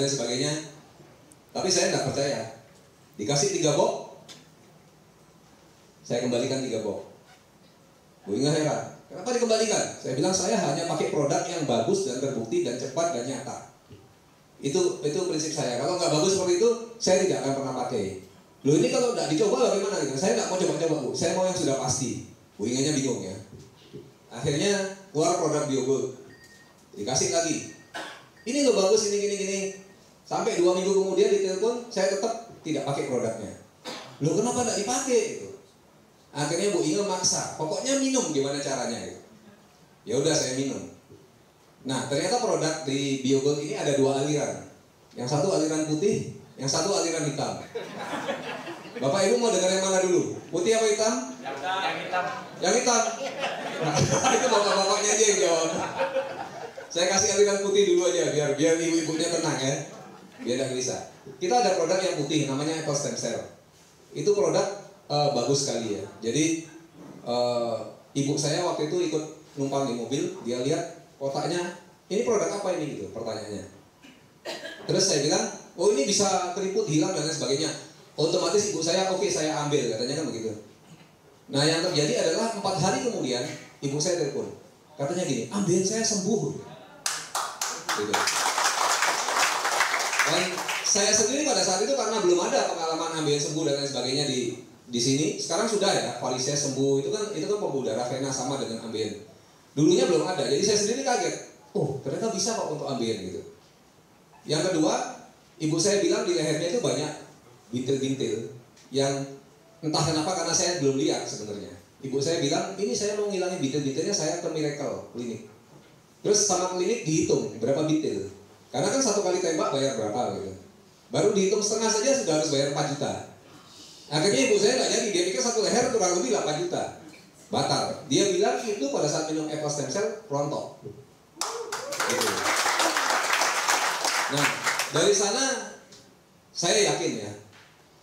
lain sebagainya. Tapi saya nggak percaya. Dikasih 3 box, saya kembalikan 3 box. Bu Inge heran, kenapa dikembalikan? Saya bilang saya hanya pakai produk yang bagus dan terbukti dan cepat dan nyata. Itu prinsip saya. Kalau nggak bagus seperti itu, saya tidak akan pernah pakai. Loh ini kalau nggak dicoba bagaimana gitu? Saya nggak mau coba-coba Bu, saya mau yang sudah pasti. Bu Ingenya bingung ya. Akhirnya keluar produk Biogold, dikasih lagi. Ini loh bagus, ini. Sampai 2 minggu kemudian ditelepon, saya tetap tidak pakai produknya. Loh kenapa nggak dipakai? Gitu. Akhirnya Bu Inge maksa, pokoknya minum gimana caranya gitu. Ya udah saya minum. Nah ternyata produk di Biogold ini ada 2 aliran. Yang satu aliran putih, yang satu aliran hitam. Bapak Ibu mau dengar yang mana dulu? Putih apa hitam? Yang hitam. Yang hitam. Nah, itu bapak-bapaknya aja yang jawab. Saya kasih aliran putih dulu aja biar ibu-ibunya tenang ya. Biar tidak gelisah. Kita ada produk yang putih namanya Apple Stem Cell. Itu produk bagus sekali ya. Jadi ibu saya waktu itu ikut numpang di mobil, dia lihat kotaknya, ini produk apa ini gitu pertanyaannya. Terus saya bilang, oh ini bisa keriput hilang dan lain sebagainya. Otomatis ibu saya, oke saya ambil, katanya kan begitu. Nah yang terjadi adalah 4 hari kemudian ibu saya telepon, katanya gini, ambil saya sembuh. Gitu. Dan saya sendiri pada saat itu karena belum ada pengalaman ambil sembuh dan lain sebagainya di sini. Sekarang sudah ya, varises sembuh itu kan pembuluh darah vena sama dengan ambien. Dulunya belum ada, jadi saya sendiri kaget. Oh ternyata bisa kok untuk ambien gitu. Yang kedua, ibu saya bilang di lehernya itu banyak bintil-bintil yang entah kenapa karena saya belum lihat sebenarnya. Ibu saya bilang ini saya mau ngilangin bintil-bintilnya, saya ke Miracle Klinik. Terus sama klinik dihitung berapa bintil. Karena kan 1 kali tembak bayar berapa gitu. Baru dihitung setengah saja sudah harus bayar 4 juta. Akhirnya ibu saya nggak jadi, dia pikir 1 leher kurang lebih 8 juta. Batal. Dia bilang itu pada saat minum Apple Stem Cell rontok. Gitu. Nah, dari sana saya yakin ya.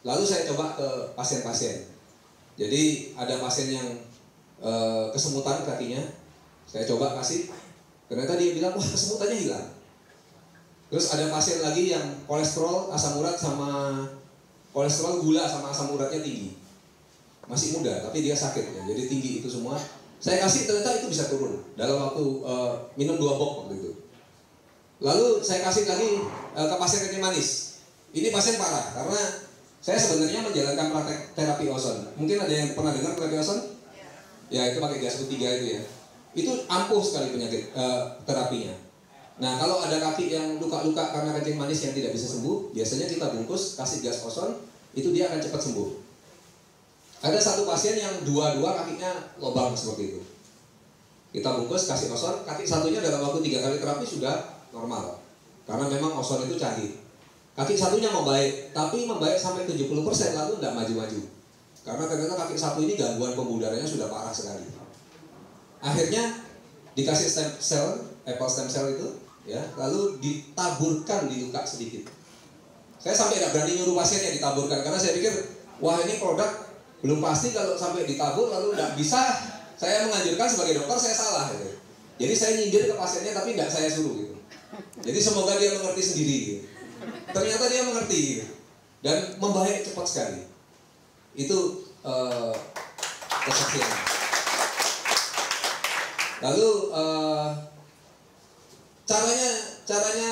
Lalu saya coba ke pasien-pasien. Jadi ada pasien yang kesemutan kakinya, saya coba kasih. Ternyata dia bilang, wah kesemutannya hilang. Terus ada pasien lagi yang kolesterol, asam urat sama kolesterol gula sama asam uratnya tinggi. Masih muda, tapi dia sakit ya. Jadi tinggi itu semua. Saya kasih ternyata itu bisa turun dalam waktu minum 2 box waktu itu. Lalu saya kasih lagi ke pasien kencing manis. Ini pasien parah karena saya sebenarnya menjalankan praktek terapi ozon. Mungkin ada yang pernah dengar terapi ozon? Ya itu pakai gas ketiga itu ya. Itu ampuh sekali penyakit terapinya. Nah kalau ada kaki yang luka-luka karena kencing manis yang tidak bisa sembuh, biasanya kita bungkus kasih gas ozon, itu dia akan cepat sembuh. Ada 1 pasien yang dua kakinya lubang seperti itu. Kita bungkus kasih ozon, kaki satunya dalam waktu 3 kali terapi sudah normal. Karena memang ozon itu canggih. Kaki satunya membaik, tapi membaik sampai 70% lalu tidak maju-maju. Karena ternyata kaki satu ini gangguan pembuluh darahnya sudah parah sekali. Akhirnya dikasih stem cell, Apple Stem Cell itu, ya, lalu ditaburkan di luka sedikit. Saya sampai tidak berani nyuruh pasiennya ditaburkan karena saya pikir, wah ini produk belum pasti kalau sampai ditabur lalu tidak bisa. Saya menganjurkan sebagai dokter saya salah. Gitu. Jadi saya nyindir ke pasiennya tapi tidak saya suruh gitu. Jadi semoga dia mengerti sendiri. Gitu. Ternyata dia mengerti gitu. Dan membaik cepat sekali. Itu kesaksian. Lalu caranya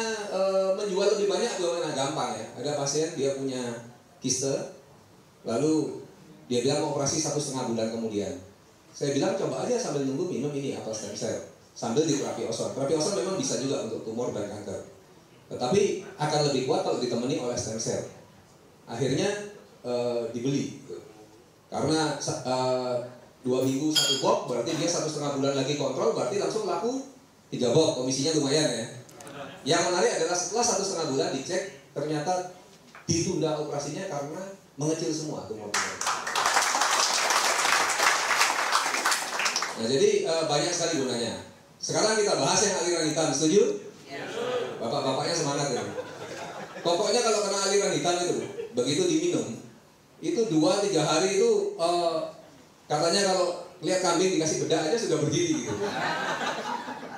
menjual lebih banyak bagaimana? Gampang ya. Ada pasien dia punya kiste, lalu dia bilang mau operasi 1,5 bulan kemudian. Saya bilang coba aja sambil nunggu minum ini Apple Stem Cell sambil di terapi ozon. Terapi ozon memang bisa juga untuk tumor dan kanker, tetapi akan lebih kuat kalau ditemani oleh stem cell. Akhirnya dibeli karena 2 minggu 1 box, berarti dia 1,5 bulan lagi kontrol, berarti langsung laku 3 box, komisinya lumayan ya. Yang menarik adalah setelah 1,5 bulan dicek, ternyata ditunda operasinya karena mengecil semua tumor-tumor. Nah jadi banyak sekali gunanya. Sekarang kita bahas yang aliran hitam, setuju? Bapak-bapaknya semangat ya. Pokoknya kalau kena aliran hitam itu, begitu diminum, itu 2-3 hari itu katanya kalau lihat kambing dikasih bedak aja sudah berdiri gitu.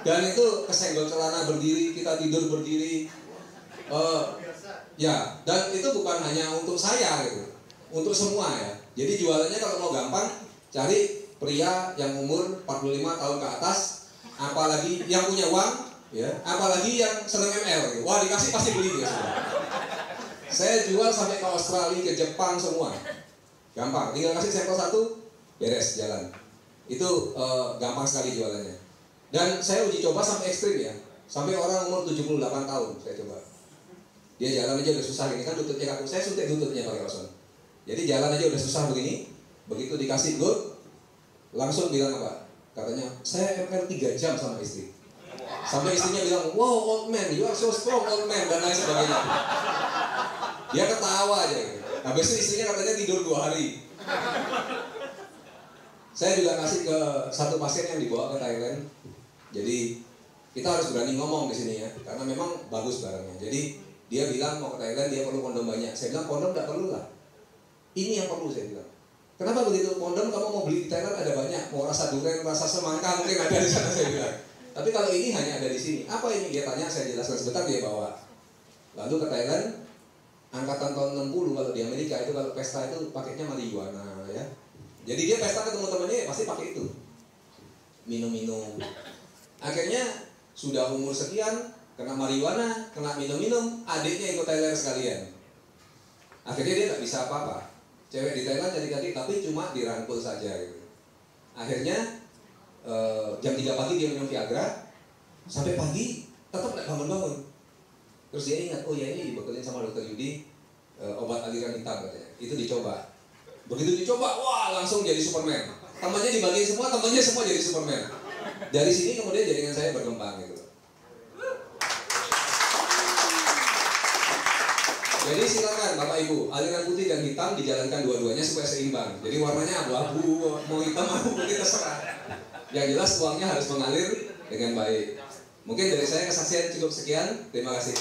Dan itu kesenggol celana berdiri, kita tidur berdiri. Ya, dan itu bukan hanya untuk saya gitu, untuk semua ya. Jadi jualannya kalau mau gampang, cari pria yang umur 45 tahun ke atas, apalagi yang punya uang, ya, apalagi yang seneng ML gitu. Wah, dikasih pasti beli dia semua. Saya jual sampai ke Australia, ke Jepang semua. Gampang, tinggal kasih sampel satu, beres jalan. Itu gampang sekali jualannya. Dan saya uji coba sampai ekstrim ya. Sampai orang umur 78 tahun saya coba. Dia jalan aja udah susah gini kan, lututnya kaku. Saya suntik lututnya pakai Ozon. Jadi jalan aja udah susah begini. Begitu dikasih gold, langsung bilang apa? Katanya, saya ML 3 jam sama istri. Sampai istrinya bilang, wow old man, you are so strong old man, dan lain sebagainya. Dia ketawa aja gitu. Habis itu istrinya katanya tidur 2 hari. Saya juga kasih ke satu pasien yang dibawa ke Thailand. Jadi kita harus berani ngomong di sini ya, karena memang bagus barangnya. Jadi dia bilang mau ke Thailand dia perlu kondom banyak. Saya bilang kondom tidak perlu lah. Ini yang perlu saya bilang. Kenapa begitu? Kondom kamu mau beli di Thailand ada banyak. Mau rasa durian, rasa semangka mungkin ada di sana saya bilang. Tapi kalau ini hanya ada di sini. Apa ini? Dia tanya, saya jelaskan sebentar, dia bawa. Lalu ke Thailand, angkatan tahun 60 kalau di Amerika itu kalau pesta itu pakainya marijuana ya. Jadi dia pesta ke teman-temannya pasti pakai itu. Minum-minum. Akhirnya sudah umur sekian, kena marijuana, kena minum-minum, adiknya ikut Thailand sekalian. Akhirnya dia tak bisa apa-apa. Cewek di Thailand jadi tapi cuma dirangkul saja gitu. Akhirnya jam 3 pagi dia minum Viagra, sampai pagi tetap tidak bangun-bangun. Terus dia ingat, oh ya ini dibekelin sama dokter Yudi obat aliran hitam katanya. Itu dicoba. Begitu dicoba, wah langsung jadi Superman. Temannya dibagi semua, temannya semua jadi Superman. Dari sini kemudian jaringan saya berkembang gitu. Jadi silakan Bapak Ibu, aliran putih dan hitam dijalankan dua-duanya supaya seimbang. Jadi warnanya abu-abu, mau hitam mau putih terserah. Yang jelas uangnya harus mengalir dengan baik. Mungkin dari saya kesaksian cukup sekian. Terima kasih.